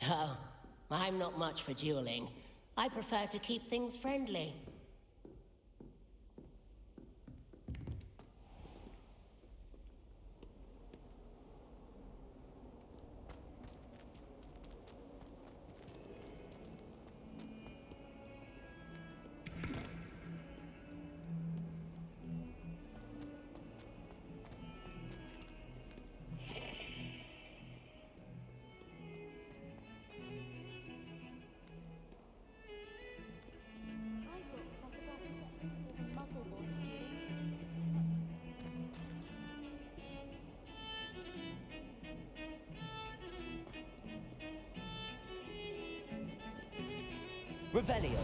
Oh, I'm not much for dueling. I prefer to keep things friendly. Revelio.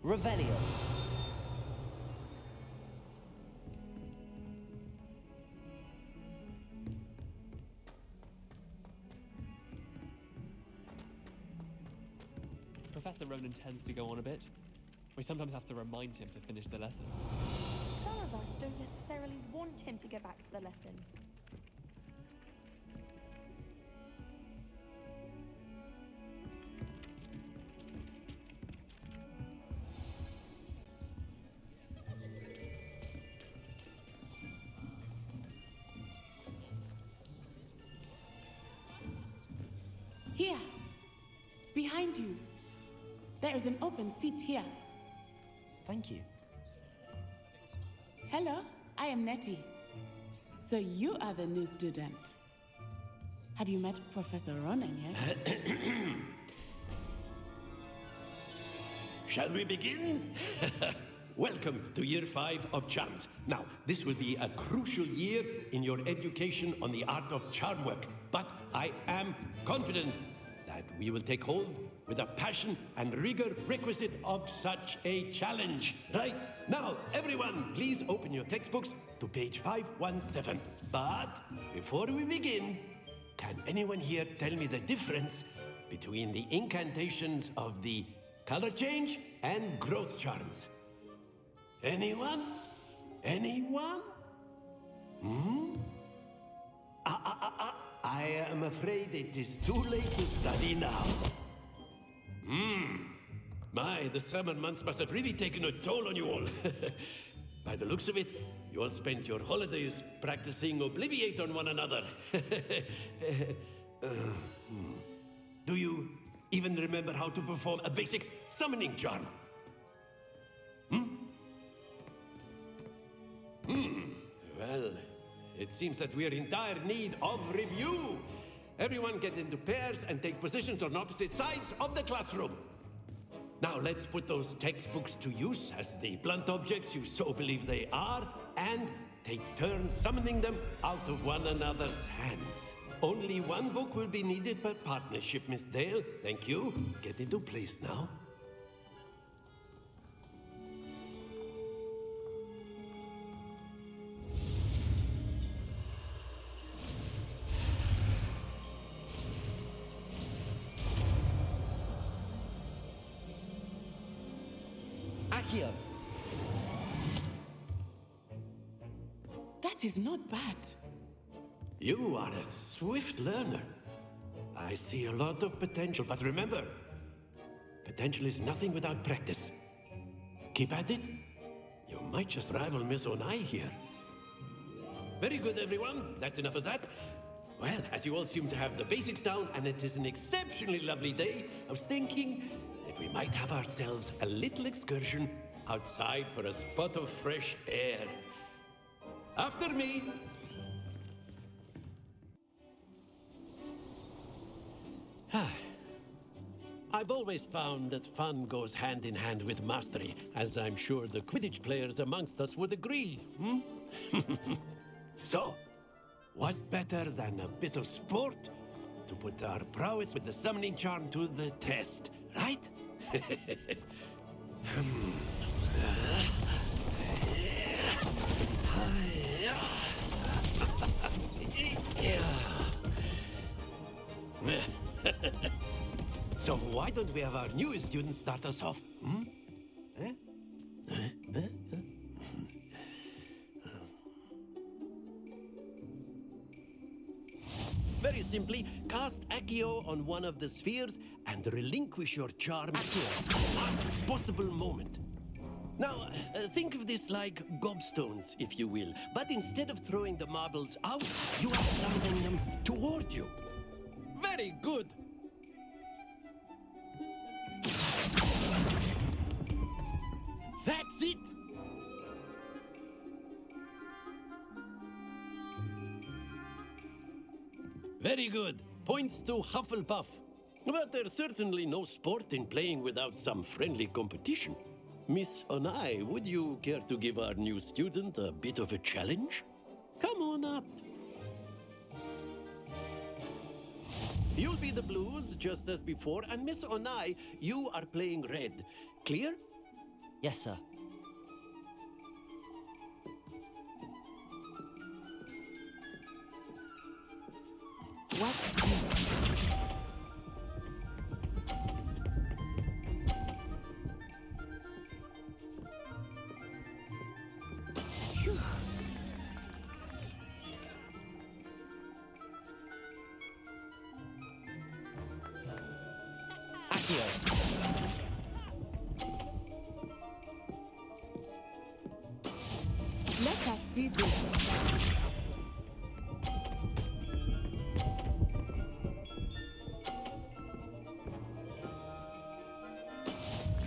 Revelio. Professor Ronan tends to go on a bit. We sometimes have to remind him to finish the lesson. Some of us don't necessarily want him to get back to the lesson. Here, behind you. There is an open seat here. Thank you. Hello, I am Nettie. So you are the new student. Have you met Professor Ronan yet? Shall we begin? Welcome to Year 5 of Charms. Now, this will be a crucial year in your education on the art of charm work, but I am confident that we will take hold with the passion and rigor requisite of such a challenge. Right, now, everyone, please open your textbooks to page 517. But before we begin, can anyone here tell me the difference between the incantations of the color change and growth charms? Anyone? Anyone? I am afraid it is too late to study now. My, the summer months must have really taken a toll on you all. By the looks of it, you all spent your holidays practicing Obliviate on one another. Do you even remember how to perform a basic summoning charm? Well, it seems that we are in dire need of review. Everyone get into pairs and take positions on opposite sides of the classroom. Now let's put those textbooks to use as the blunt objects you so believe they are, and take turns summoning them out of one another's hands. Only one book will be needed per partnership, Miss Dale. Thank you. Get into place now. Accio. That is not bad. You are a swift learner. I see a lot of potential, but remember, potential is nothing without practice. Keep at it. You might just rival Miss Onai here. Very good, everyone. That's enough of that. Well, as you all seem to have the basics down, and it is an exceptionally lovely day, I was thinking, that we might have ourselves a little excursion outside for a spot of fresh air. After me! I've always found that fun goes hand in hand with mastery, as I'm sure the Quidditch players amongst us would agree. So, what better than a bit of sport to put our prowess with the summoning charm to the test, right? So why don't we have our newest student start us off? Very simply, cast Accio on one of the spheres and relinquish your charm at the last possible moment. Now, think of this like gobstones, if you will. But instead of throwing the marbles out, you are summoning them toward you. Very good. That's it! Very good. Points to Hufflepuff. But there's certainly no sport in playing without some friendly competition. Miss Onai, would you care to give our new student a bit of a challenge? Come on up. You'll be the blues, just as before, and Miss Onai, you are playing red. Clear? Yes, sir. What's this? Phew. Accio. Let us see this.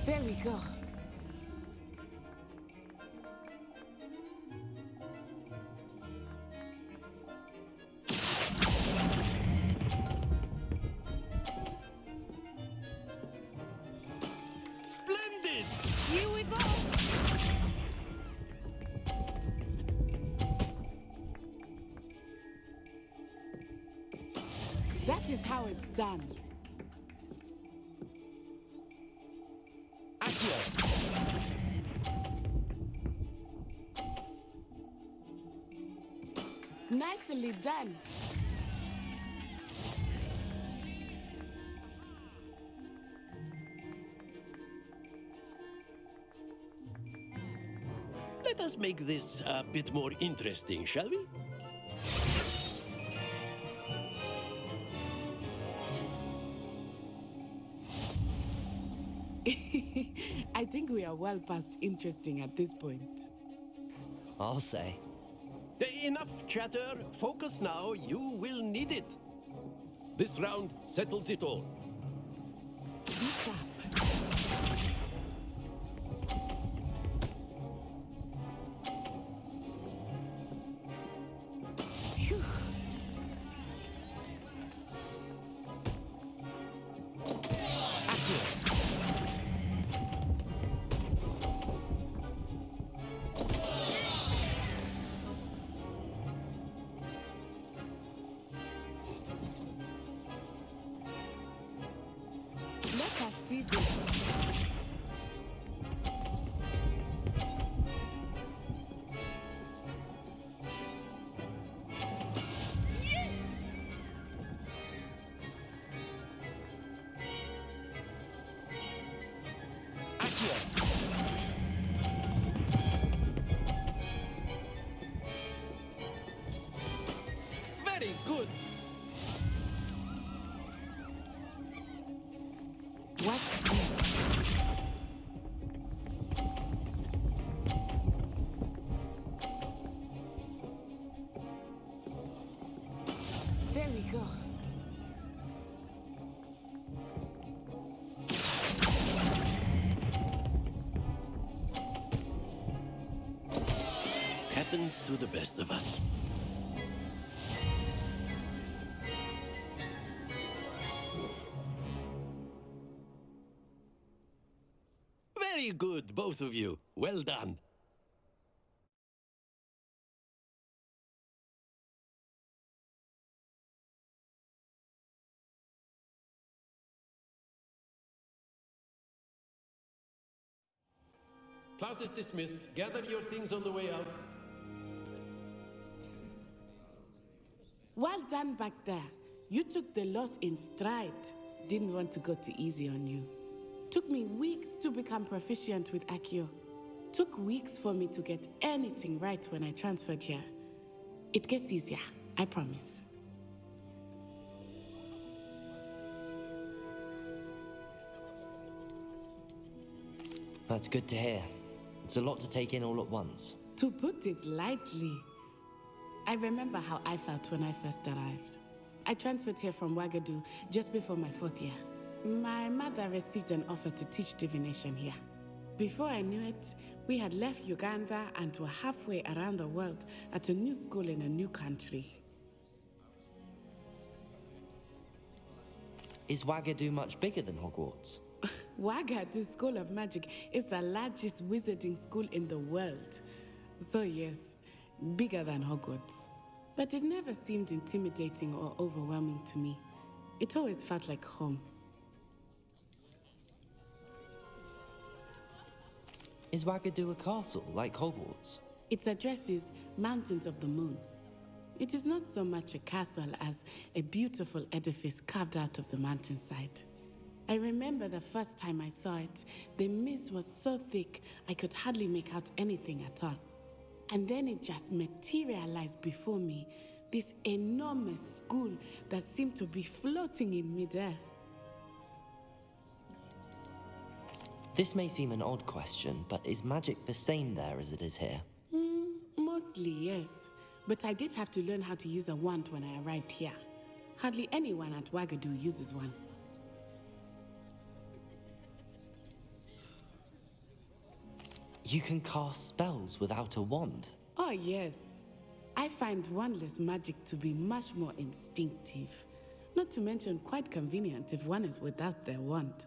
There we go. Splendid! Here we go. That is how it's done. Accio. Nicely done. Let us make this a bit more interesting, shall we? I think we are well past interesting at this point. I'll say. Enough chatter. Focus now. You will need it. This round settles it all. Be sharp. Phew. Let us see this. Very good. What's this? There we go. happens to the best of us. Very good, both of you. Well done. Class is dismissed. Gather your things on the way out. Well done back there. You took the loss in stride. Didn't want to go too easy on you. Took me weeks to become proficient with Accio. Took weeks for me to get anything right when I transferred here. It gets easier, I promise. That's good to hear. It's a lot to take in all at once. To put it lightly, I remember how I felt when I first arrived. I transferred here from Wagadu just before my 4th year. My mother received an offer to teach divination here. Before I knew it, we had left Uganda and were halfway around the world at a new school in a new country. Is Wagadu much bigger than Hogwarts? Wagadu School of Magic is the largest wizarding school in the world. So yes, bigger than Hogwarts. But it never seemed intimidating or overwhelming to me. It always felt like home. Is Wagadu a castle, like Hogwarts? Its address is Mountains of the Moon. It is not so much a castle as a beautiful edifice carved out of the mountainside. I remember the first time I saw it, the mist was so thick I could hardly make out anything at all. And then it just materialized before me, this enormous school that seemed to be floating in midair. This may seem an odd question, but is magic the same there as it is here? Mostly, yes. But I did have to learn how to use a wand when I arrived here. Hardly anyone at Wagadu uses one. You can cast spells without a wand? Oh, yes. I find wandless magic to be much more instinctive. Not to mention quite convenient if one is without their wand.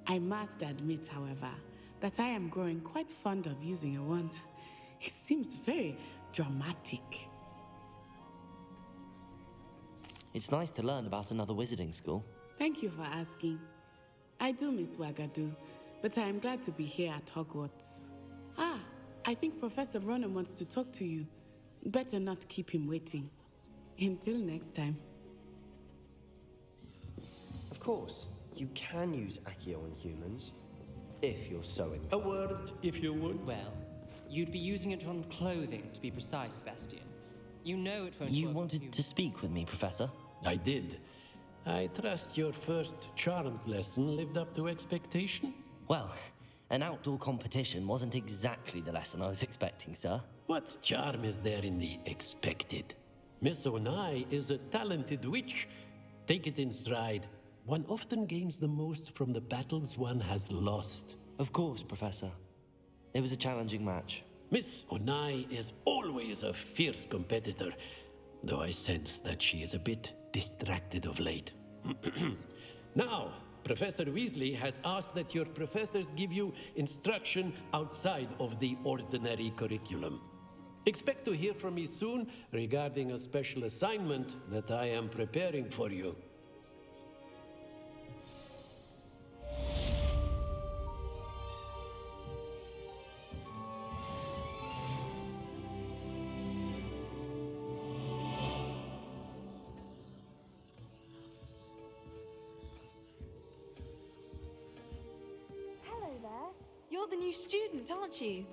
I must admit, however, that I am growing quite fond of using a wand. It seems very dramatic. It's nice to learn about another wizarding school. Thank you for asking. I do miss Wagadu, but I am glad to be here at Hogwarts. Ah, I think Professor Ronan wants to talk to you. Better not keep him waiting. Until next time. Of course, you can use Accio on humans, if you're so inclined. A word, if you would. Well, you'd be using it on clothing, to be precise, Sebastian. You know it won't You work on wanted humans. to speak with me, Professor? I did. I trust your first charms lesson lived up to expectation? Well, an outdoor competition wasn't exactly the lesson I was expecting, sir. What charm is there in the expected? Miss Onai is a talented witch. Take it in stride. One often gains the most from the battles one has lost. Of course, Professor. It was a challenging match. Miss Onai is always a fierce competitor, though I sense that she is a bit distracted of late. Now, Professor Weasley has asked that your professors give you instruction outside of the ordinary curriculum. Expect to hear from me soon regarding a special assignment that I am preparing for you. Hello there. You're the new student, aren't you?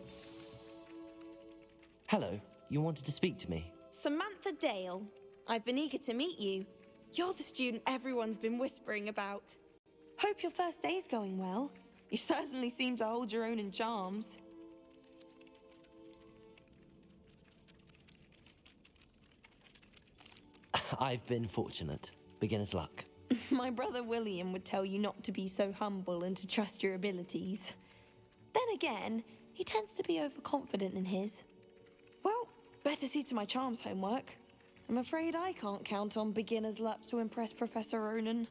Hello, you wanted to speak to me? Samantha Dale. I've been eager to meet you. You're the student everyone's been whispering about. Hope your first day's going well. You certainly seem to hold your own in charms. I've been fortunate. Beginner's luck. My brother William would tell you not to be so humble and to trust your abilities. Then again, he tends to be overconfident in his. Well, Better see to my charms homework. I'm afraid I can't count on beginner's luck to impress Professor Ronan.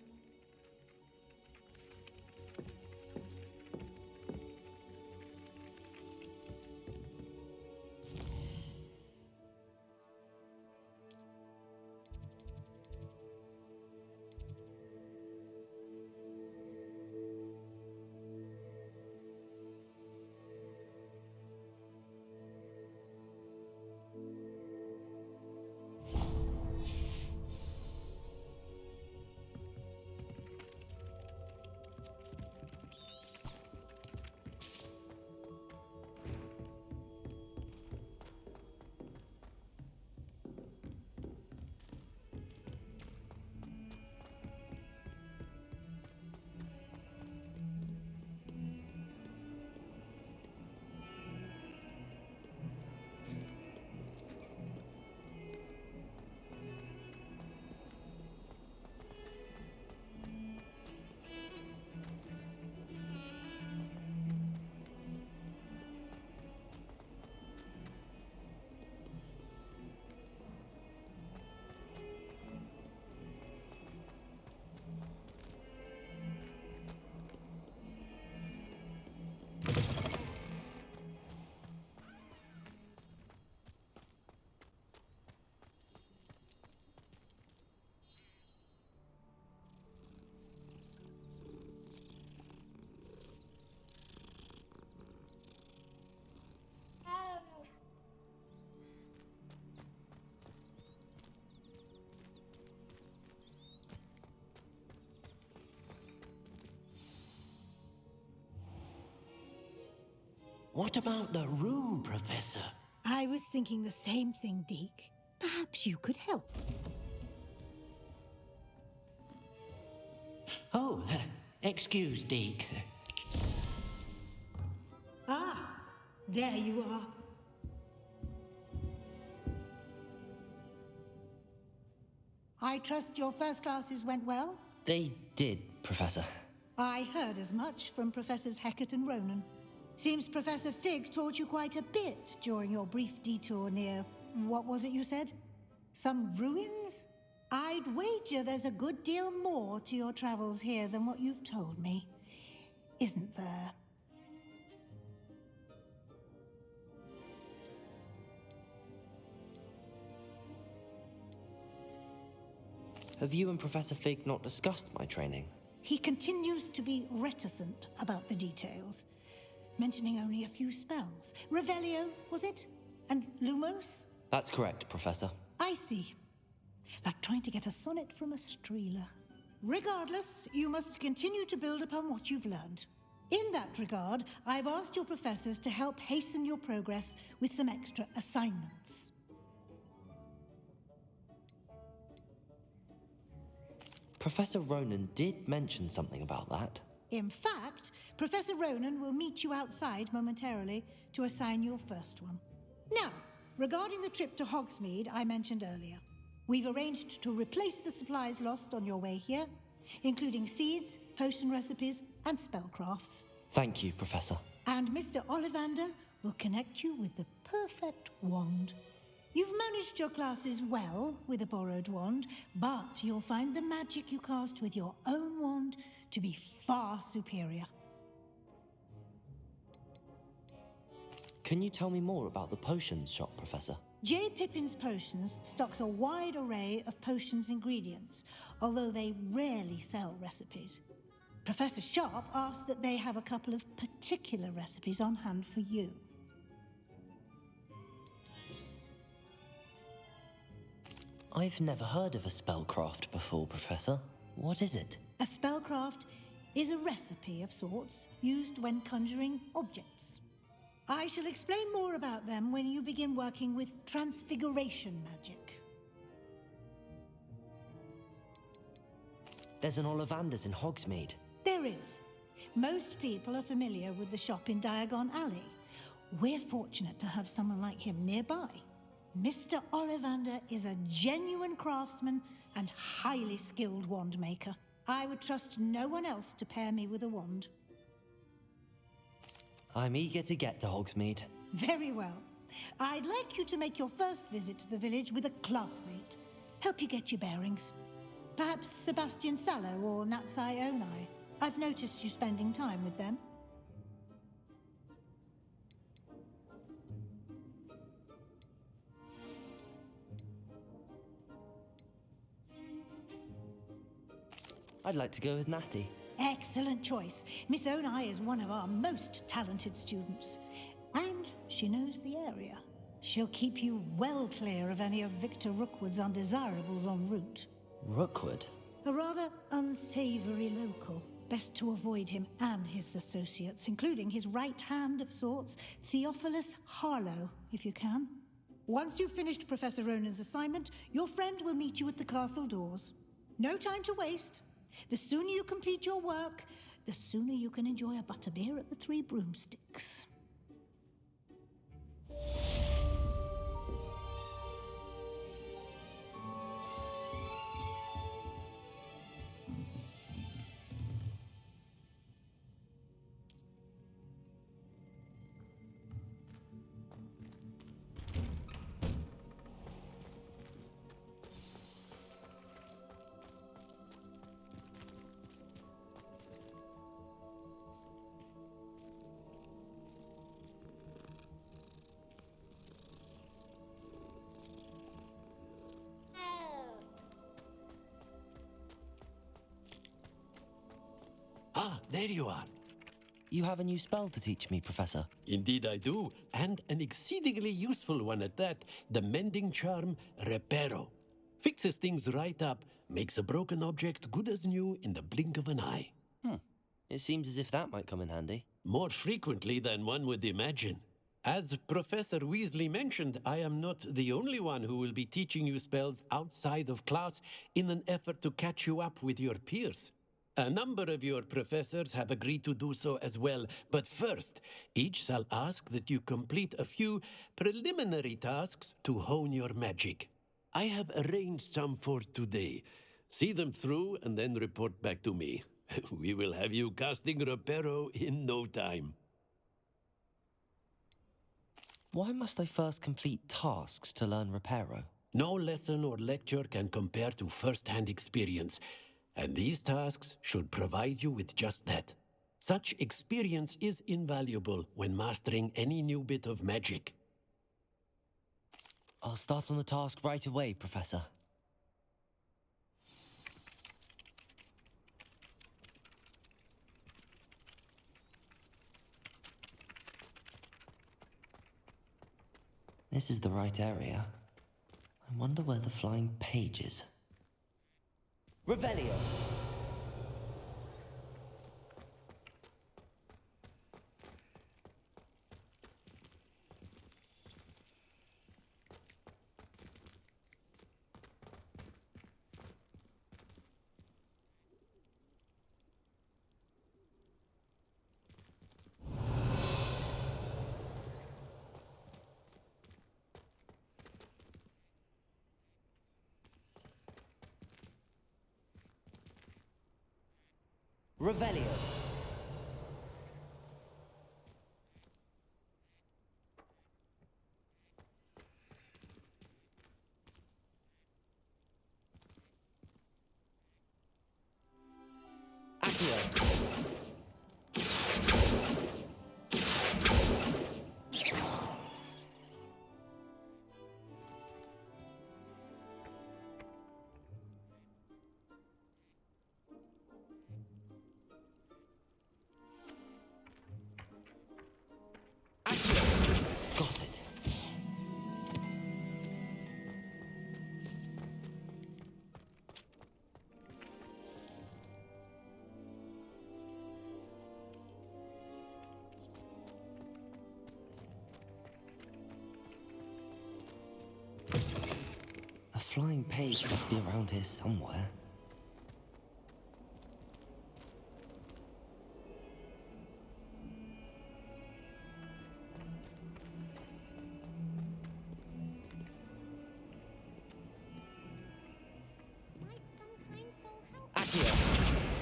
What about the room, Professor? I was thinking the same thing, Deke. Perhaps you could help. Oh, excuse, Deke. Ah, there you are. I trust your first classes went well? They did, Professor. I heard as much from Professors Hecat and Ronan. Seems Professor Fig taught you quite a bit during your brief detour near... what was it you said? Some ruins? I'd wager there's a good deal more to your travels here than what you've told me. Isn't there? Have you and Professor Fig not discussed my training? He continues to be reticent about the details, mentioning only a few spells. Revelio, was it? And Lumos? That's correct, Professor. I see. Like trying to get a sonnet from a streeler. Regardless, you must continue to build upon what you've learned. In that regard, I've asked your professors to help hasten your progress with some extra assignments. Professor Ronan did mention something about that. In fact, Professor Ronan will meet you outside momentarily to assign your first one. Now, regarding the trip to Hogsmeade I mentioned earlier, we've arranged to replace the supplies lost on your way here, including seeds, potion recipes, and spellcrafts. Thank you, Professor. And Mr. Ollivander will connect you with the perfect wand. You've managed your classes well with a borrowed wand, but you'll find the magic you cast with your own wand to be far superior. Can you tell me more about the potions shop, Professor? J. Pippin's Potions stocks a wide array of potions ingredients, although they rarely sell recipes. Professor Sharp asked that they have a couple of particular recipes on hand for you. I've never heard of a spellcraft before, Professor. What is it? A spellcraft is a recipe of sorts used when conjuring objects. I shall explain more about them when you begin working with transfiguration magic. There's an Ollivander's in Hogsmeade. There is. Most people are familiar with the shop in Diagon Alley. We're fortunate to have someone like him nearby. Mr. Ollivander is a genuine craftsman and highly skilled wand maker. I would trust no one else to pair me with a wand. I'm eager to get to Hogsmeade. Very well. I'd like you to make your first visit to the village with a classmate. Help you get your bearings. Perhaps Sebastian Sallow or Natsai Onai. I've noticed you spending time with them. I'd like to go with Natty. Excellent choice. Miss Onai is one of our most talented students. And she knows the area. She'll keep you well clear of any of Victor Rookwood's undesirables en route. Rookwood? A rather unsavory local. Best to avoid him and his associates, including his right hand of sorts, Theophilus Harlow, if you can. Once you've finished Professor Ronan's assignment, your friend will meet you at the castle doors. No time to waste. The sooner you complete your work, the sooner you can enjoy a butterbeer at the Three Broomsticks. Ah, there you are. You have a new spell to teach me, Professor. Indeed I do, and an exceedingly useful one at that. The mending charm, Reparo. Fixes things right up, makes a broken object good as new in the blink of an eye. It seems as if that might come in handy. More frequently than one would imagine. As Professor Weasley mentioned, I am not the only one who will be teaching you spells outside of class in an effort to catch you up with your peers. A number of your professors have agreed to do so as well, but first, each shall ask that you complete a few preliminary tasks to hone your magic. I have arranged some for today. See them through and then report back to me. We will have you casting Reparo in no time. Why must I first complete tasks to learn Reparo? No lesson or lecture can compare to first-hand experience. And these tasks should provide you with just that. Such experience is invaluable when mastering any new bit of magic. I'll start on the task right away, Professor. This is the right area. I wonder where the flying page is. Revelio! Revelio. Accio. Got it. A flying page must be around here somewhere.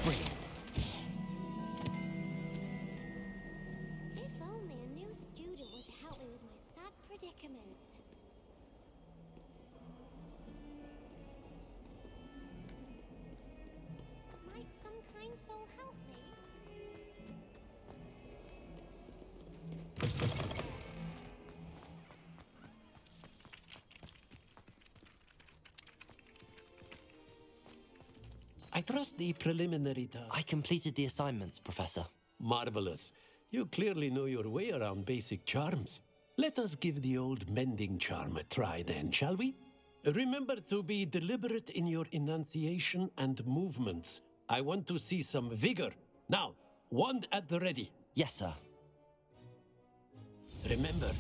Brilliant. If only a new student were to help me with my sad predicament. Might some kind soul help me? I trust the preliminary task. I completed the assignments, Professor. Marvelous. You clearly know your way around basic charms. Let us give the old mending charm a try then, shall we? Remember to be deliberate in your enunciation and movements. I want to see some vigor. Now, wand at the ready. Yes, sir. Remember,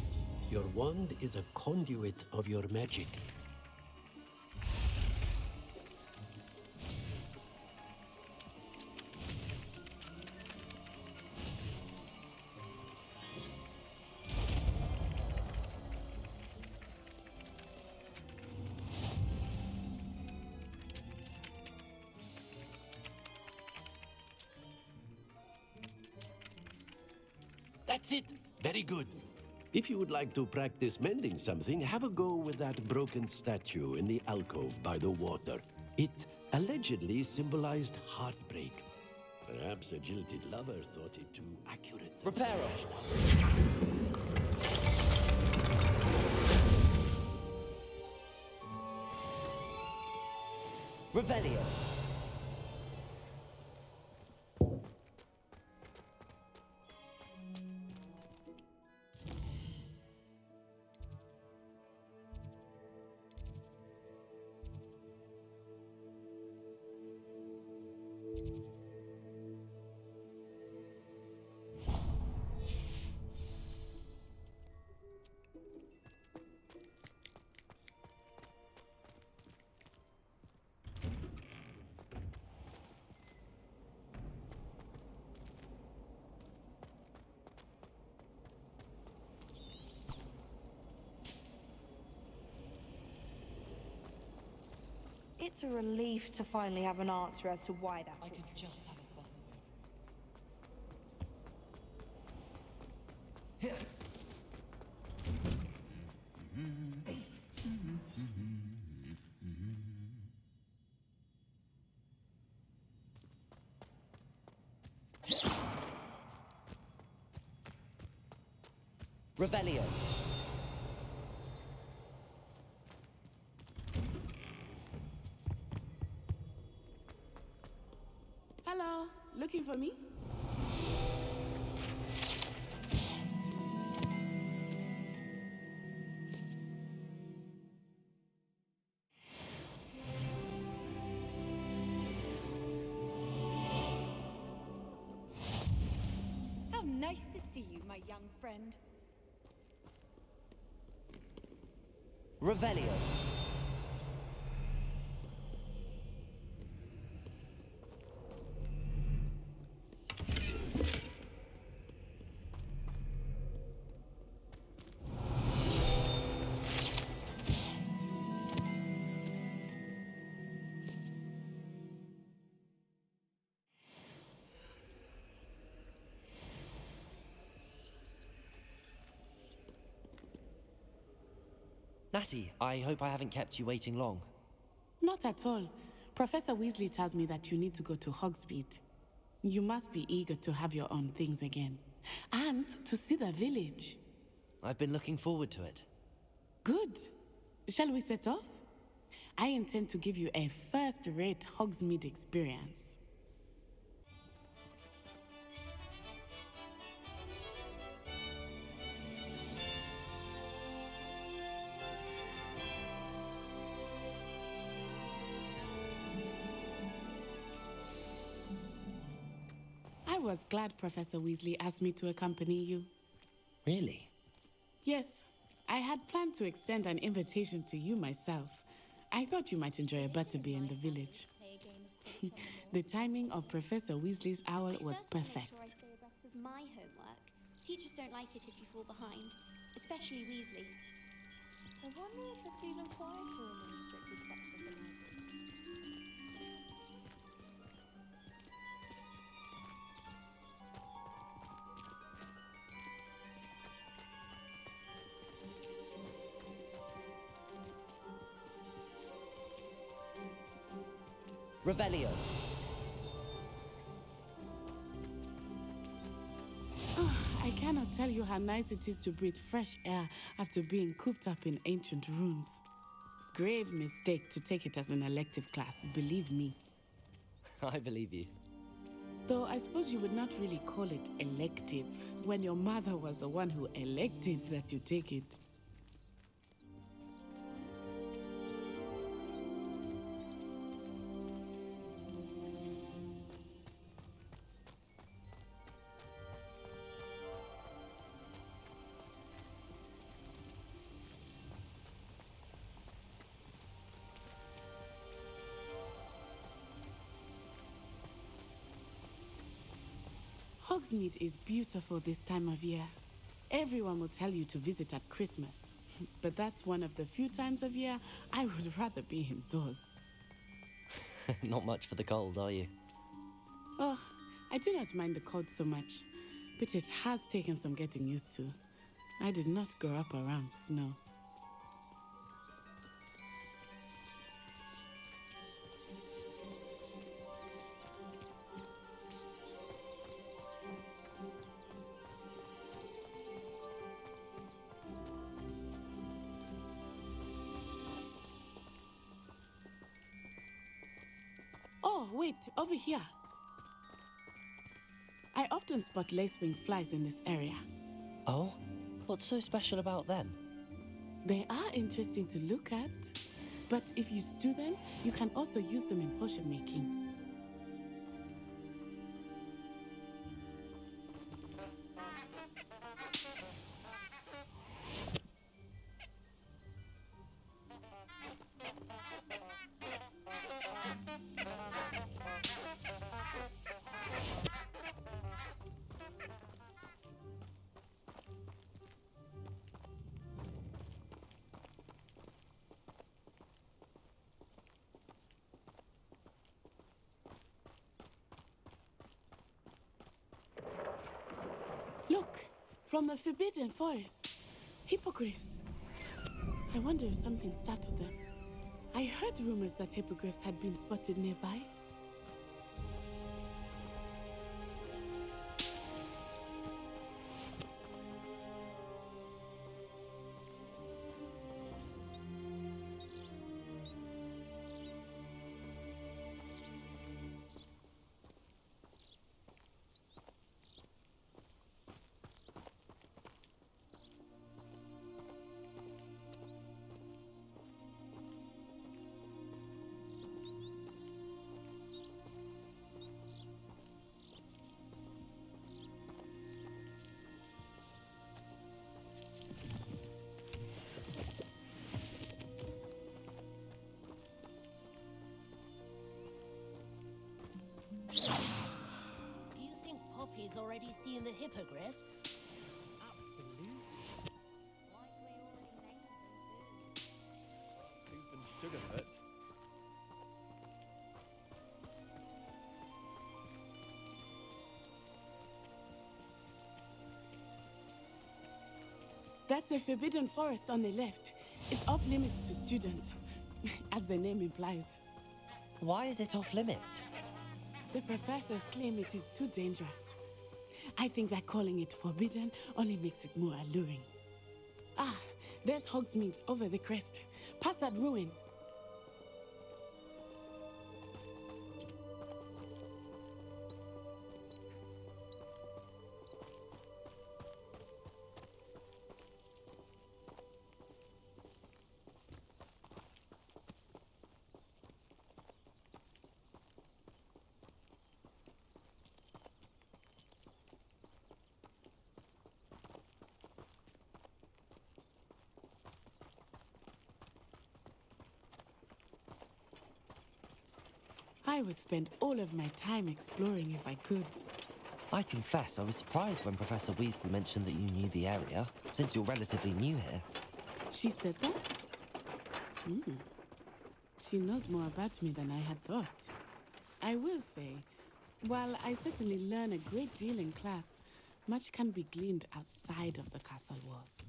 your wand is a conduit of your magic. That's it. Very good. If you would like to practice mending something, have a go with that broken statue in the alcove by the water. It allegedly symbolized heartbreak. Perhaps a jilted lover thought it too accurate. Reparo! Revelio! It's a relief to finally have an answer as to why that. I could just have a button. Revelio! Hello, looking for me? How nice to see you, my young friend. Revelio! Natty, I hope I haven't kept you waiting long. Not at all. Professor Weasley tells me that you need to go to Hogsmeade. You must be eager to have your own things again. And to see the village. I've been looking forward to it. Good. Shall we set off? I intend to give you a first-rate Hogsmeade experience. I was glad Professor Weasley asked me to accompany you. Really? Yes, I had planned to extend an invitation to you myself. I thought you might enjoy a butterbeer in the village. The timing of Professor Weasley's owl was perfect. My homework. Teachers don't like it if you fall behind, especially Weasley. I wonder if it's even quieter in the restricted section of the library. Revelio. Oh, I cannot tell you how nice it is to breathe fresh air after being cooped up in ancient rooms. Grave mistake to take it as an elective class, believe me. I believe you. Though I suppose you would not really call it elective when your mother was the one who elected that you take it. Hogsmeade is beautiful this time of year. Everyone will tell you to visit at Christmas. But that's one of the few times of year I would rather be indoors. Not much for the cold, are you? Oh, I do not mind the cold so much, but it has taken some getting used to. I did not grow up around snow. Oh, wait, over here. I often spot lacewing flies in this area. Oh? What's so special about them? They are interesting to look at, but if you stew them, you can also use them in potion making. Look, from the Forbidden Forest. Hippogriffs. I wonder if something startled them. I heard rumors that hippogriffs had been spotted nearby. Do you think Poppy's already seen the hippogriffs? Absolutely. Like we already named them too. Things been sugarfoot. That's the Forbidden Forest on the left. It's off limits to students, as the name implies. Why is it off limits? The professors claim it is too dangerous. I think that calling it forbidden only makes it more alluring. Ah, there's Hogsmeade over the crest. Past that ruin. I would spend all of my time exploring if I could. I confess I was surprised when Professor Weasley mentioned that you knew the area, since you're relatively new here. She said that? She knows more about me than I had thought. I will say, while I certainly learn a great deal in class, much can be gleaned outside of the castle walls.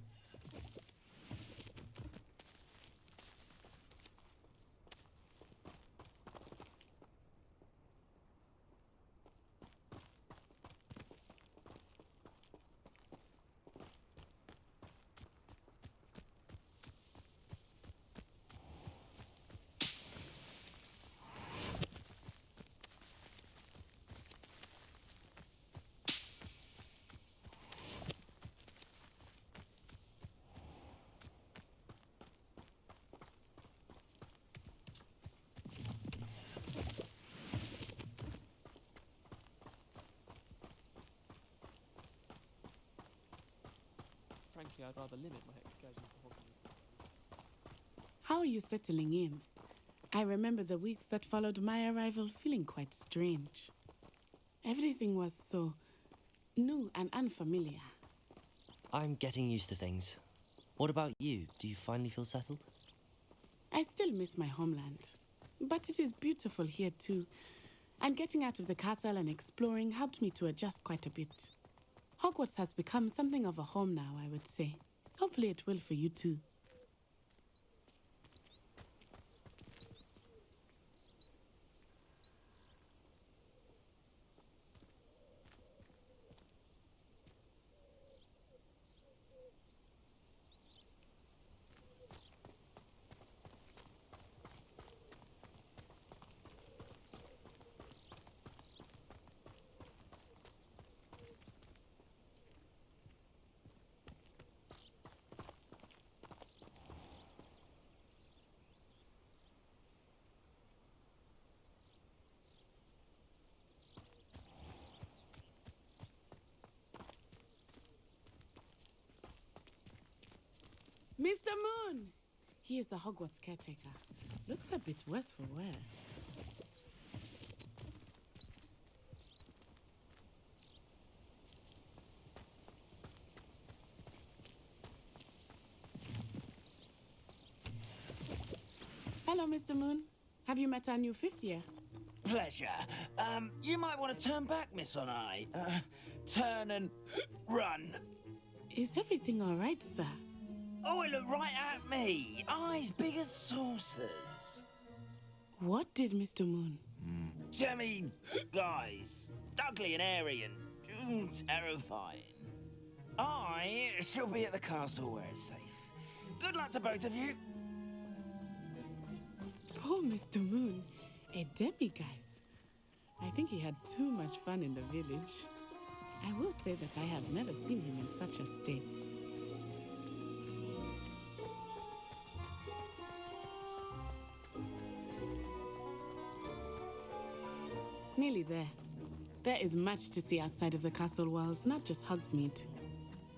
frankly, I'd rather limit my excursions to Hogwarts. How are you settling in? I remember the weeks that followed my arrival feeling quite strange. Everything was so new and unfamiliar. I'm getting used to things. What about you? Do you finally feel settled? I still miss my homeland, but it is beautiful here too. And getting out of the castle and exploring helped me to adjust quite a bit. Hogwarts has become something of a home now, I would say. Hopefully it will for you too. Mr. Moon! He is the Hogwarts caretaker. Looks a bit worse for wear. Hello, Mr. Moon. Have you met our new fifth year? Pleasure. You might want to turn back, Miss On-Eye. Turn and run. Is everything all right, sir? Oh, it looked right at me. Eyes big as saucers. What did Mr. Moon? Jemmy, guys. Ugly and airy and terrifying. I shall be at the castle where it's safe. Good luck to both of you. Poor Mr. Moon. A demiguise. I think he had too much fun in the village. I will say that I have never seen him in such a state. Nearly there. There is much to see outside of the castle walls, not just Hogsmeade.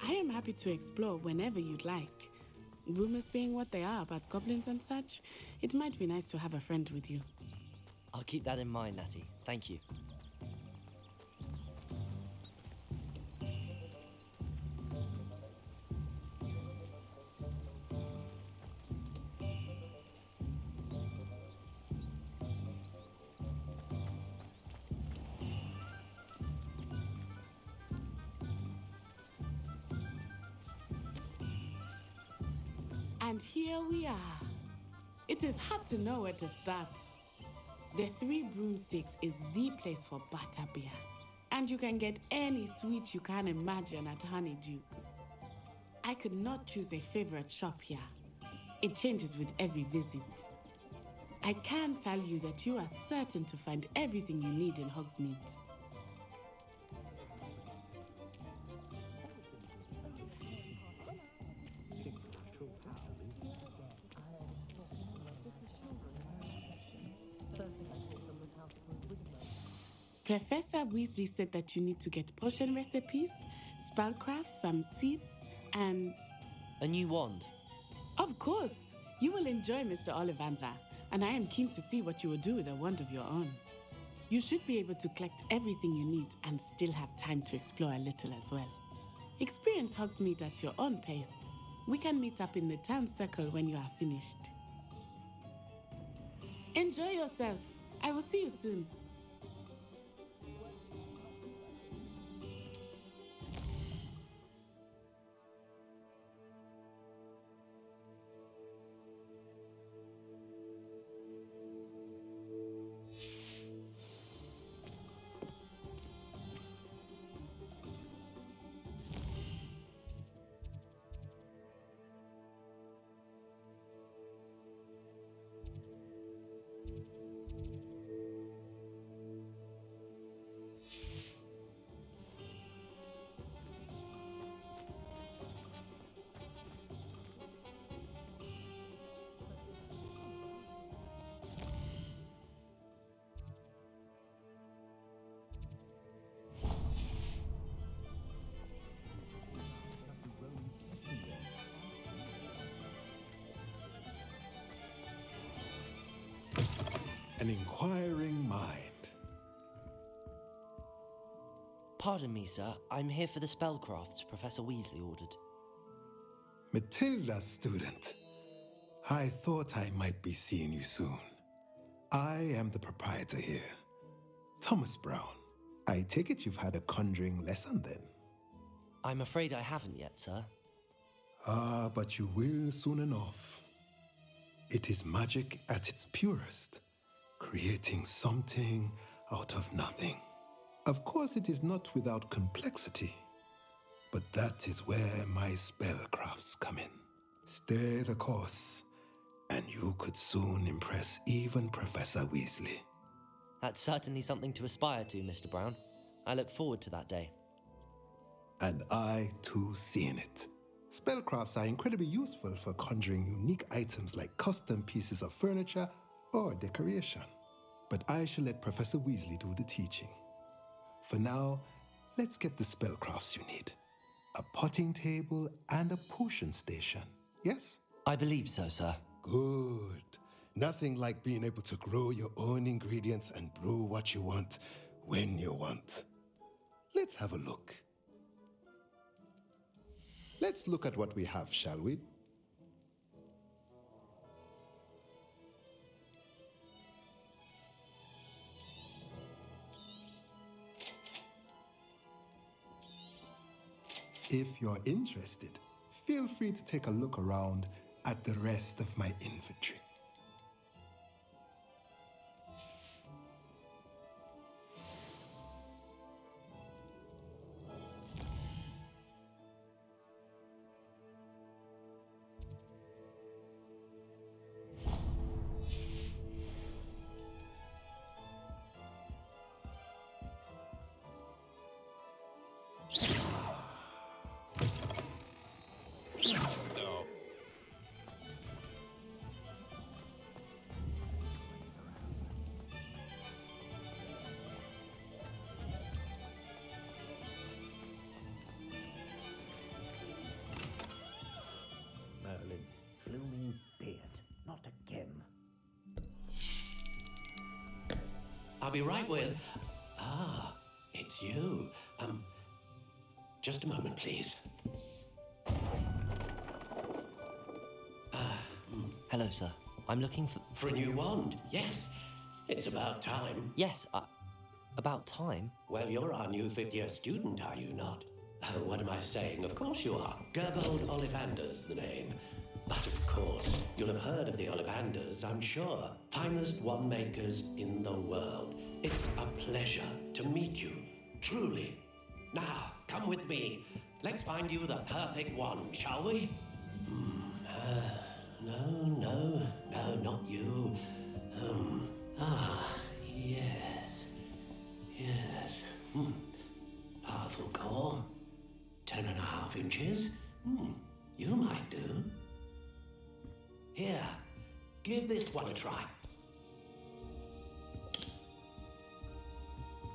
I am happy to explore whenever you'd like. Rumors being what they are about goblins and such, it might be nice to have a friend with you. I'll keep that in mind, Natty. Thank you. And here we are. It is hard to know where to start. The Three Broomsticks is the place for butterbeer. And you can get any sweet you can imagine at Honeyduke's. I could not choose a favorite shop here. It changes with every visit. I can tell you that you are certain to find everything you need in Hogsmeade. Professor Weasley said that you need to get potion recipes, spellcrafts, some seeds, and... A new wand. Of course! You will enjoy Mr. Ollivander, and I am keen to see what you will do with a wand of your own. You should be able to collect everything you need and still have time to explore a little as well. Experience Hogsmeade at your own pace. We can meet up in the town circle when you are finished. Enjoy yourself. I will see you soon. an inquiring mind. Pardon me, sir. I'm here for the spellcrafts Professor Weasley ordered. Matilda, student. I thought I might be seeing you soon. I am the proprietor here, Thomas Brown. I take it you've had a conjuring lesson then? I'm afraid I haven't yet, sir. Ah, but you will soon enough. It is magic at its purest, creating something out of nothing. Of course, it is not without complexity, but that is where my spellcrafts come in. Stay the course, and you could soon impress even Professor Weasley. That's certainly something to aspire to, Mr. Brown. I look forward to that day. And I, too, see in it. Spellcrafts are incredibly useful for conjuring unique items like custom pieces of furniture or decoration. But I shall let Professor Weasley do the teaching. For now, let's get the spellcrafts you need. A potting table and a potion station, yes? I believe so, sir. Good. Nothing like being able to grow your own ingredients and brew what you want when you want. Let's have a look. Let's look at what we have, shall we? If you're interested, feel free to take a look around at the rest of my inventory. Merlin's blooming beard. Not again. I'll be right with... Ah, it's you. Just a moment, please. Hello, sir. I'm looking for... For a new wand, yes. It's about time. Yes, about time? Well, you're our new fifth-year student, are you not? Oh, what am I saying? Of course you are. Gergold Ollivander's the name. But of course, you'll have heard of the Ollivanders, I'm sure. Finest wand makers in the world. It's a pleasure to meet you, truly. Now, come with me. Let's find you the perfect wand, shall we? No, not you. Yes. Powerful core. 10.5 inches. You might do. Here, give this one a try.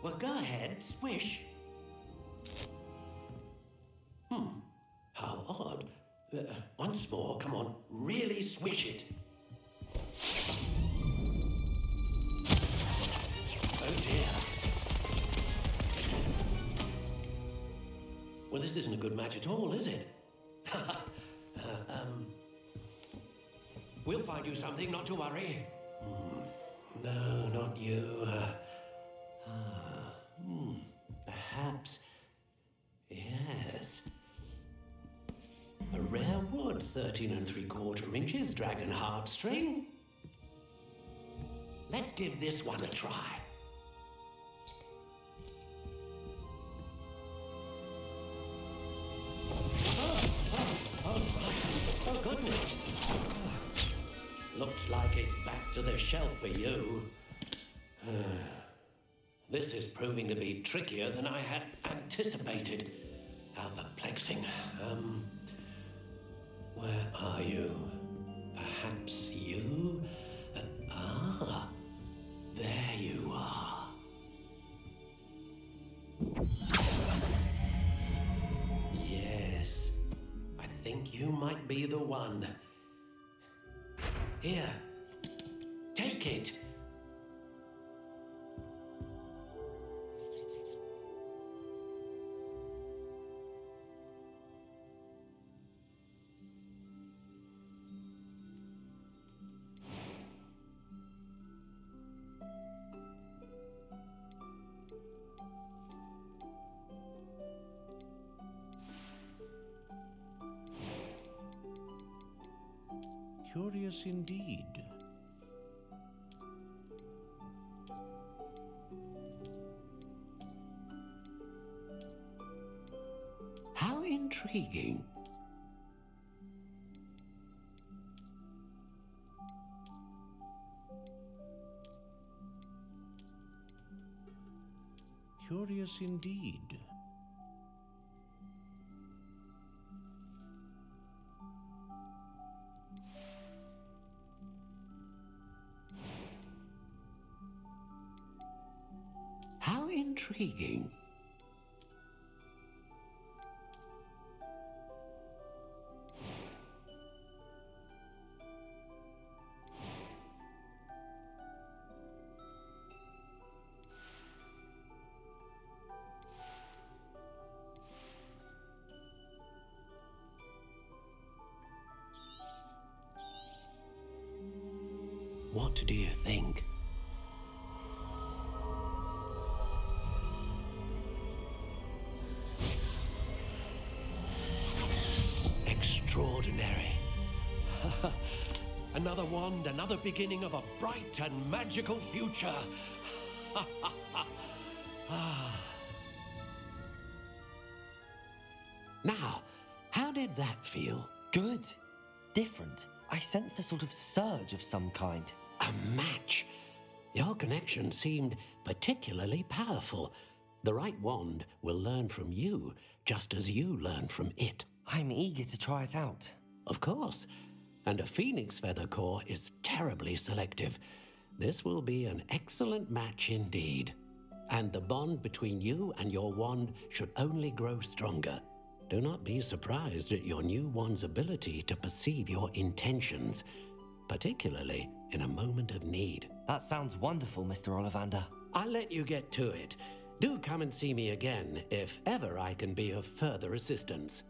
Well, go ahead, swish. How odd. Once more, come on, really swish it. Oh dear. Well, this isn't a good match at all, is it? We'll find you something, not to worry. No, not you. Perhaps. Yes. A rare wood, 13 3/4 inches, dragon heartstring. Let's give this one a try. Oh, goodness. Looks like it's back to the shelf for you. This is proving to be trickier than I had anticipated. How perplexing. Where are you? Perhaps you? There you are. Yes, I think you might be the one. Here, take it. Curious indeed. How intriguing. Curious indeed. How intriguing. What do you think? Extraordinary. Another wand, another beginning of a bright and magical future. Now, how did that feel? Good. Different. I sensed a sort of surge of some kind. A match. Your connection seemed particularly powerful. The right wand will learn from you, just as you learn from it. I'm eager to try it out. Of course. And a phoenix feather core is terribly selective. This will be an excellent match indeed. And the bond between you and your wand should only grow stronger. Do not be surprised at your new wand's ability to perceive your intentions, particularly in a moment of need. That sounds wonderful, Mr. Ollivander. I'll let you get to it. Do come and see me again if ever I can be of further assistance.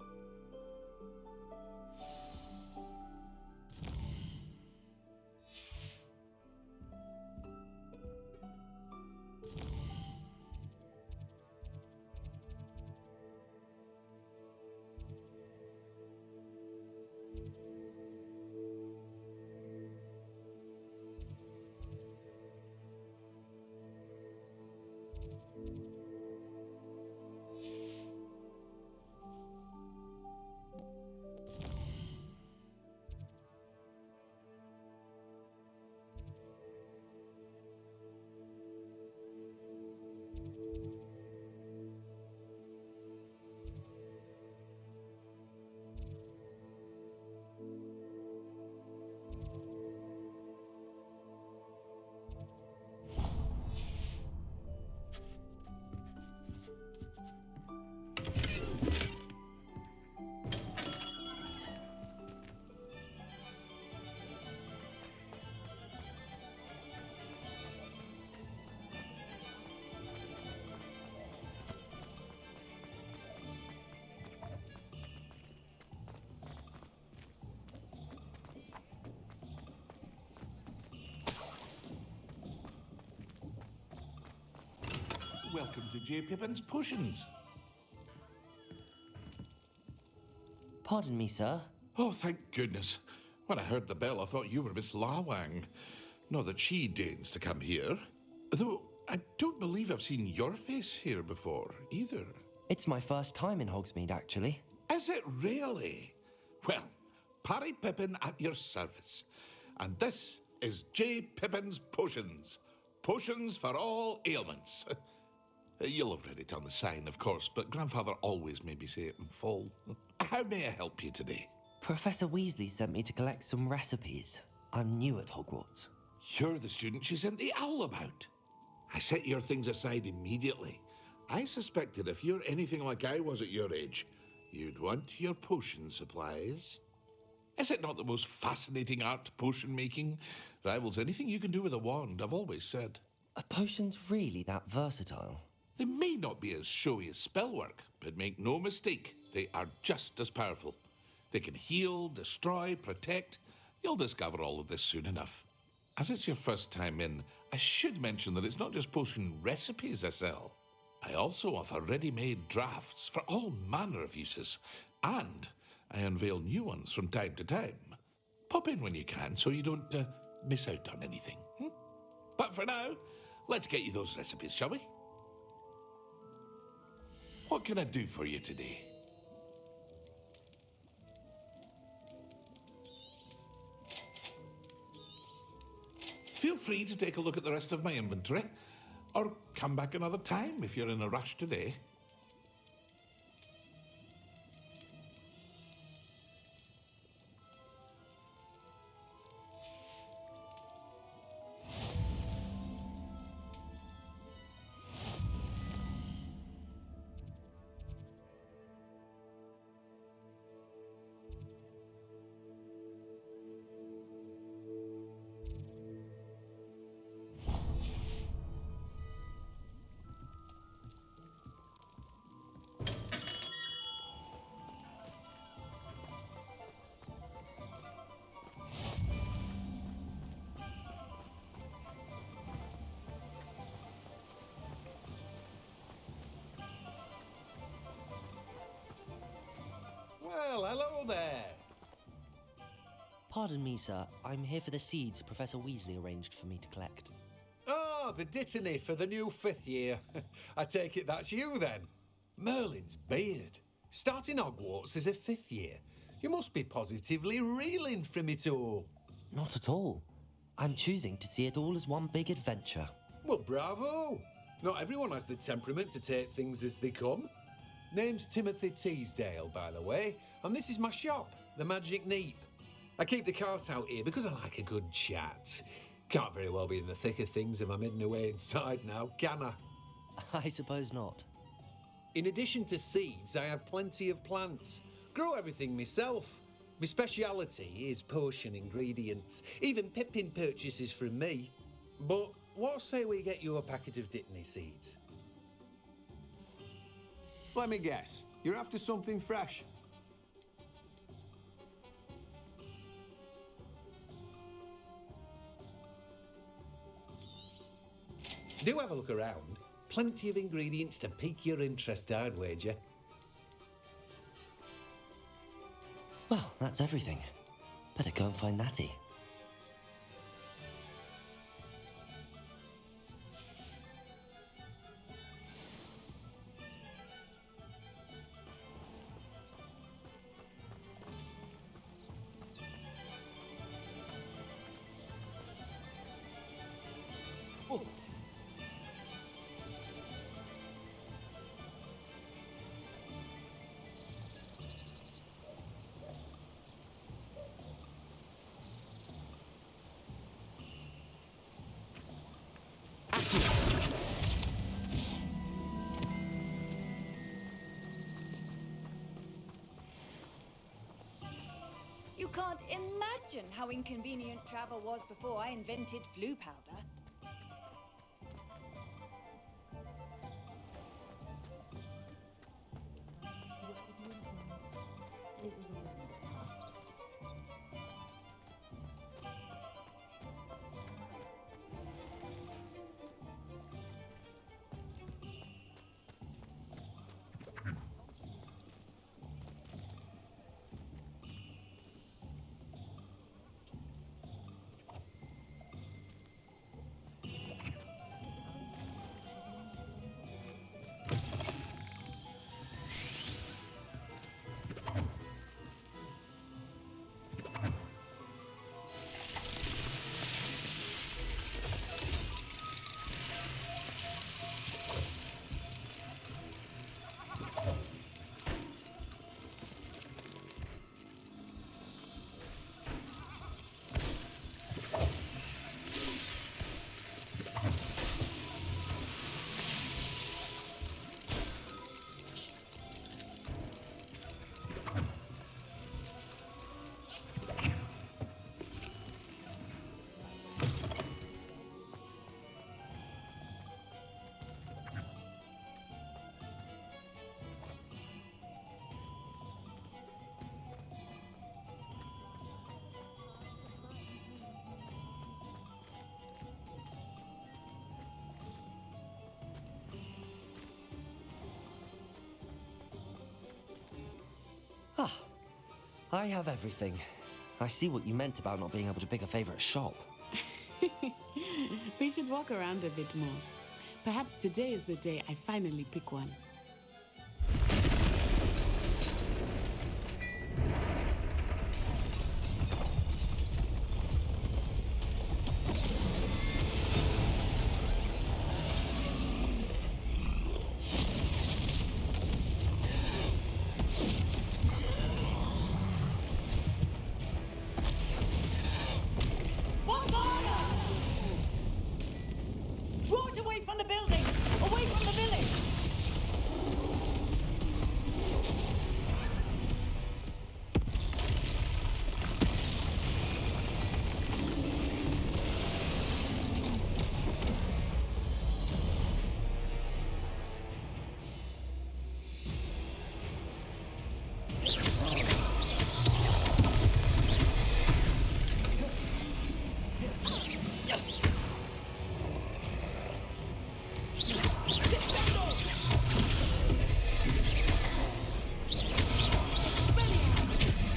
Welcome to J. Pippin's Potions. Pardon me, sir. Oh, thank goodness. When I heard the bell, I thought you were Miss Lawang. Not that she deigns to come here. Though I don't believe I've seen your face here before, either. It's my first time in Hogsmeade, actually. Is it really? Well, Parry Pippin at your service. And this is J. Pippin's Potions. Potions for all ailments. You'll have read it on the sign, of course, but Grandfather always made me say it in full. How may I help you today? Professor Weasley sent me to collect some recipes. I'm new at Hogwarts. You're the student she sent the owl about. I set your things aside immediately. I suspected if you're anything like I was at your age, you'd want your potion supplies. Is it not the most fascinating art, potion making? Rivals anything you can do with a wand, I've always said. Are potions really that versatile? They may not be as showy as spellwork, but make no mistake, they are just as powerful. They can heal, destroy, protect. You'll discover all of this soon enough. As it's your first time in, I should mention that it's not just potion recipes I sell. I also offer ready-made drafts for all manner of uses, and I unveil new ones from time to time. Pop in when you can so you don't miss out on anything. But for now, let's get you those recipes, shall we? What can I do for you today? Feel free to take a look at the rest of my inventory, or come back another time if you're in a rush today. Well, hello there. Pardon me, sir. I'm here for the seeds Professor Weasley arranged for me to collect. Ah, the dittany for the new 5th year. I take it that's you then. Merlin's beard. Starting Hogwarts as a 5th year. You must be positively reeling from it all. Not at all. I'm choosing to see it all as one big adventure. Well, bravo. Not everyone has the temperament to take things as they come. Name's Timothy Teasdale, by the way, and this is my shop, the Magic Neep. I keep the cart out here because I like a good chat. Can't very well be in the thick of things if I'm hidden away inside now, can I? I suppose not. In addition to seeds, I have plenty of plants. Grow everything myself. My speciality is potion ingredients. Even Pippin purchases from me. But what say we get you a packet of Dittany seeds? Let me guess. You're after something fresh. Do have a look around. Plenty of ingredients to pique your interest, I'd wager. Well, that's everything. Better go and find Natty. You can't imagine how inconvenient travel was before I invented flu powder. Ah, I have everything. I see what you meant about not being able to pick a favorite shop. We should walk around a bit more. Perhaps today is the day I finally pick one. Draw it away from the building! Away from the village!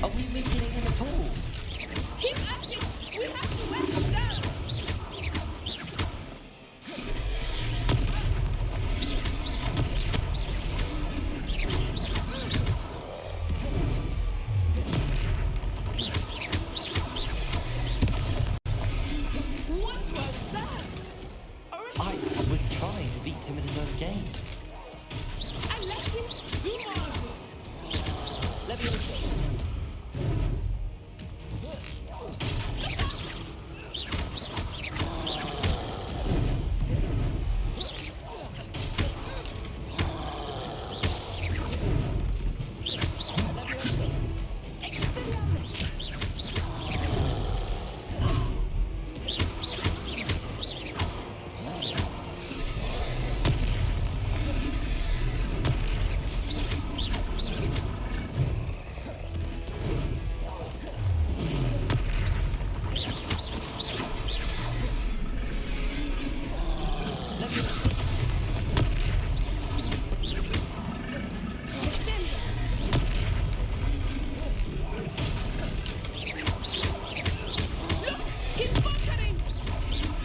Are we weakening him at all? Keep at it! We have to wear him down! What was that? I was trying to beat him at his own game. And let him do more of it. Let me also.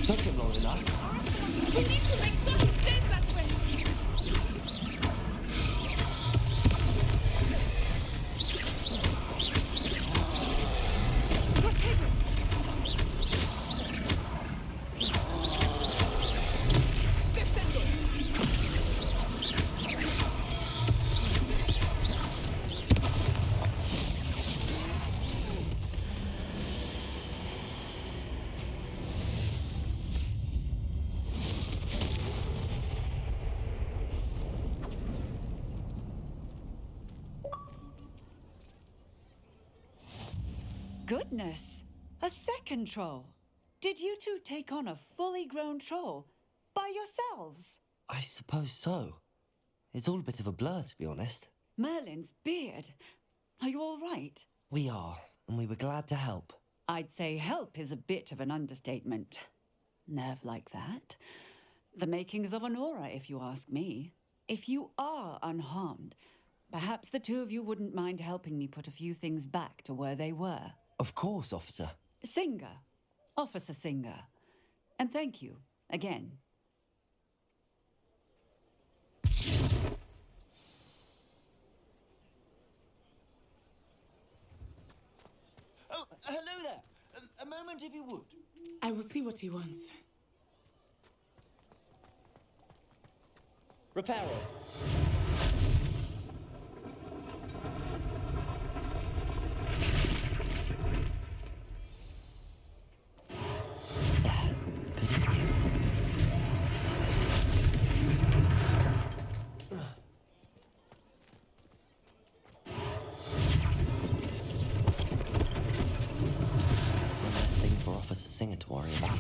Took him long enough. We need to make sure he stays that way. Goodness! A second troll! Did you two take on a fully grown troll by yourselves? I suppose so. It's all a bit of a blur, to be honest. Merlin's beard. Are you all right? We are, and we were glad to help. I'd say help is a bit of an understatement. Nerve like that. The makings of an aura, if you ask me. If you are unharmed, perhaps the two of you wouldn't mind helping me put a few things back to where they were. Of course, officer. Singer. Officer Singer. And thank you, again. Oh, hello there. A moment if you would. I will see what he wants. Reparo. One less thing for Officer Singer to worry about.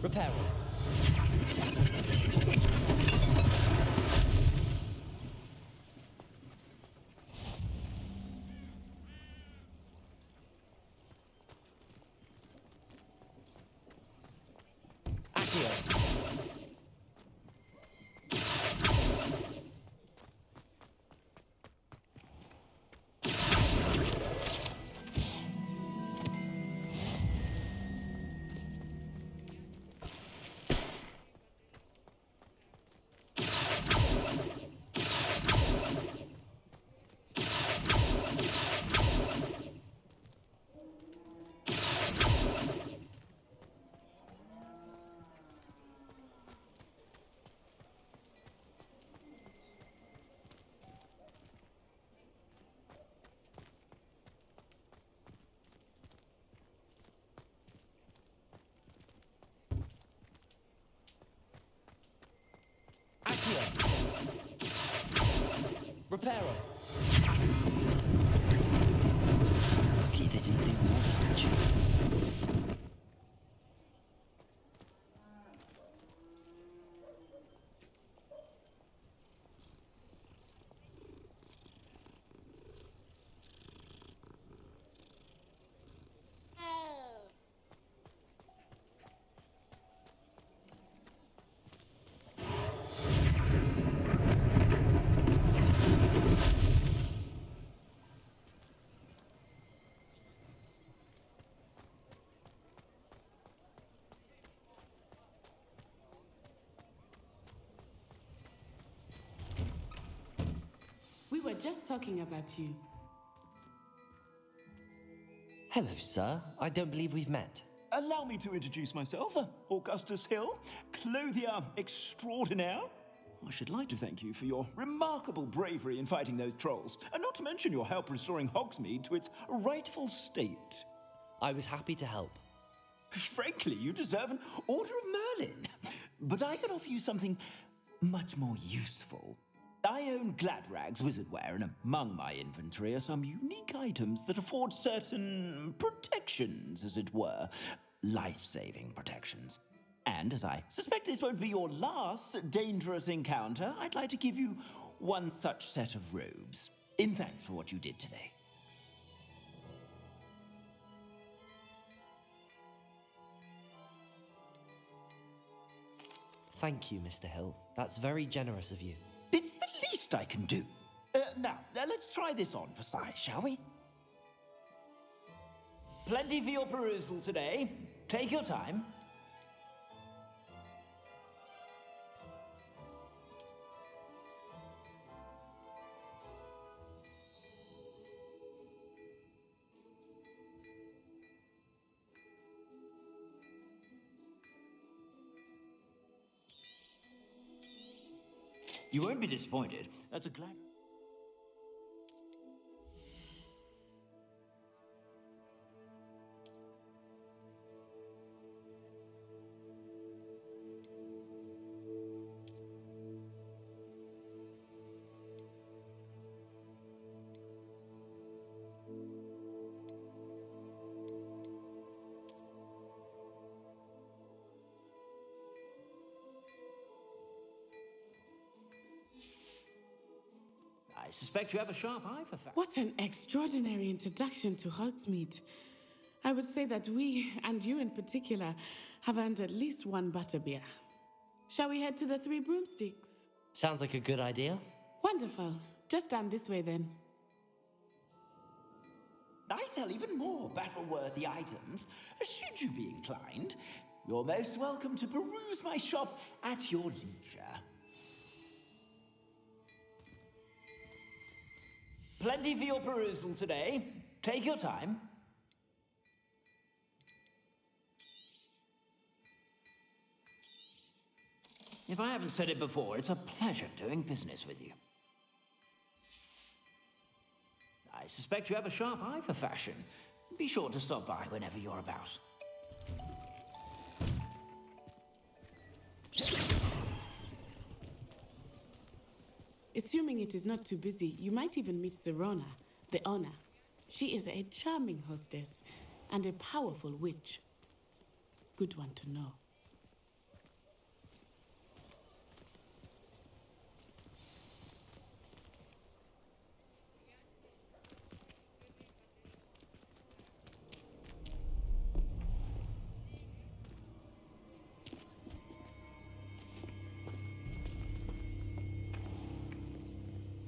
Reparo. Reparo! Lucky they didn't do more damage. We were just talking about you. Hello, sir. I don't believe we've met. Allow me to introduce myself, Augustus Hill, clothier extraordinaire. I should like to thank you for your remarkable bravery in fighting those trolls, and not to mention your help restoring Hogsmeade to its rightful state. I was happy to help. Frankly, you deserve an Order of Merlin. But I can offer you something much more useful. I own Gladrag's wizardware, and among my inventory are some unique items that afford certain protections, as it were. Life-saving protections. And as I suspect this won't be your last dangerous encounter, I'd like to give you one such set of robes, in thanks for what you did today. Thank you, Mr. Hill. That's very generous of you. It's the least I can do. Now, let's try this on for size, shall we? Plenty for your perusal today. Take your time. You won't be disappointed. That's a glad. I suspect you have a sharp eye for facts. What an extraordinary introduction to Hogsmeade. I would say that we, and you in particular, have earned at least one butterbeer. Shall we head to the Three Broomsticks? Sounds like a good idea. Wonderful. Just down this way then. I sell even more battle-worthy items. Should you be inclined, you're most welcome to peruse my shop at your leisure. Plenty for your perusal today. Take your time. If I haven't said it before, it's a pleasure doing business with you. I suspect you have a sharp eye for fashion. Be sure to stop by whenever you're about. Assuming it is not too busy, you might even meet Serona, the owner. She is a charming hostess and a powerful witch. Good one to know.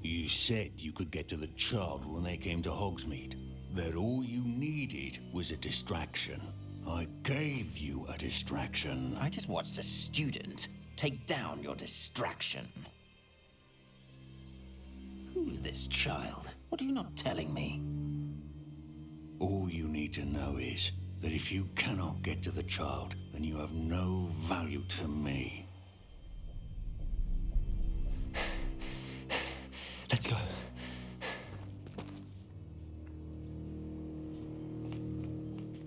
You said you could get to the child when they came to Hogsmeade. That all you needed was a distraction. I gave you a distraction. I just watched a student take down your distraction. Who's this child? What are you not telling me? All you need to know is that if you cannot get to the child, then you have no value to me. Let's go.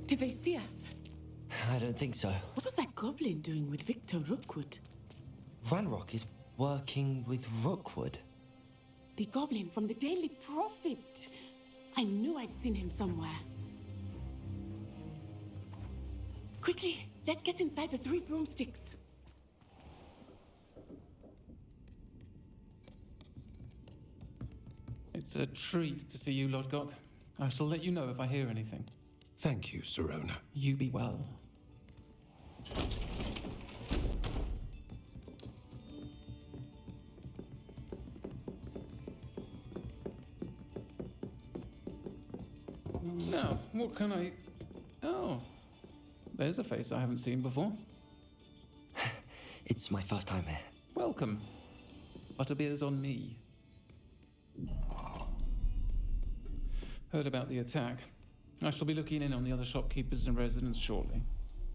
Did they see us? I don't think so. What was that goblin doing with Victor Rookwood? Ranrock is working with Rookwood. The goblin from the Daily Prophet. I knew I'd seen him somewhere. Quickly, let's get inside the 3 broomsticks. It's a treat to see you, Lodgok. I shall let you know if I hear anything. Thank you, Sirona. You be well. Now, what can I... Oh, there's a face I haven't seen before. It's my first time here. Welcome. Butterbeer's on me. Heard about the attack. I shall be looking in on the other shopkeepers and residents shortly.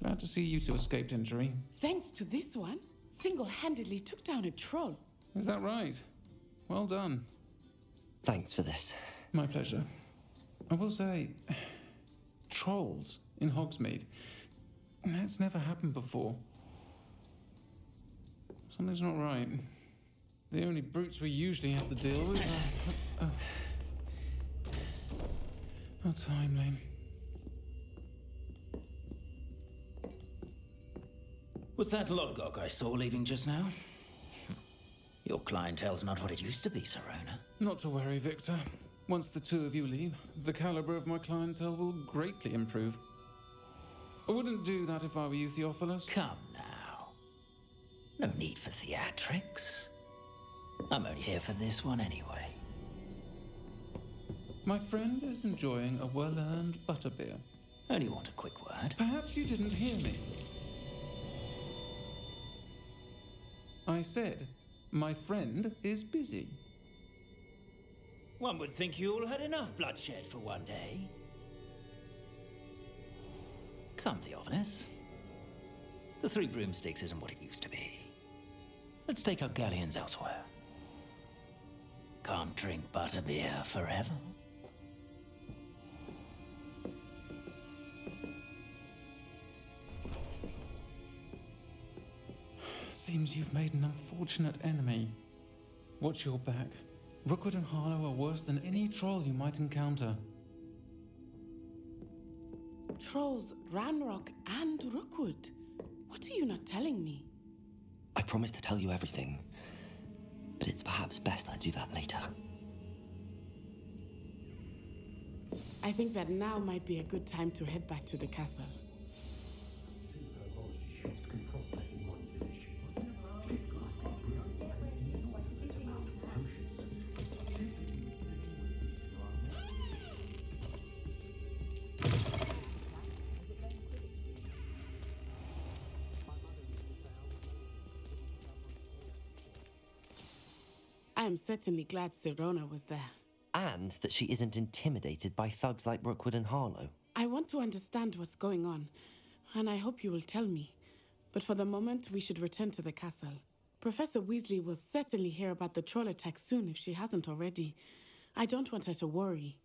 Glad to see you two escaped injury. Thanks to this one, single-handedly took down a troll. Is that right? Well done. Thanks for this. My pleasure. I will say, trolls in Hogsmeade. That's never happened before. Something's not right. The only brutes we usually have to deal with are... How timely. Was that Lodgok I saw leaving just now? Your clientele's not what it used to be, Sirona. Not to worry, Victor. Once the two of you leave, the caliber of my clientele will greatly improve. I wouldn't do that if I were you, Theophilus. Come now. No need for theatrics. I'm only here for this one anyway. My friend is enjoying a well-earned butterbeer. Only want a quick word. Perhaps you didn't hear me. I said, my friend is busy. One would think you all had enough bloodshed for one day. Come, Theophilus. The 3 broomsticks isn't what it used to be. Let's take our galleons elsewhere. Can't drink butterbeer forever. Seems you've made an unfortunate enemy. Watch your back. Rookwood and Harlow are worse than any troll you might encounter. Trolls, Ranrock, and Rookwood. What are you not telling me? I promised to tell you everything, but it's perhaps best I do that later. I think that now might be a good time to head back to the castle. I am certainly glad Sirona was there. And that she isn't intimidated by thugs like Rookwood and Harlow. I want to understand what's going on, and I hope you will tell me. But for the moment, we should return to the castle. Professor Weasley will certainly hear about the troll attack soon if she hasn't already. I don't want her to worry.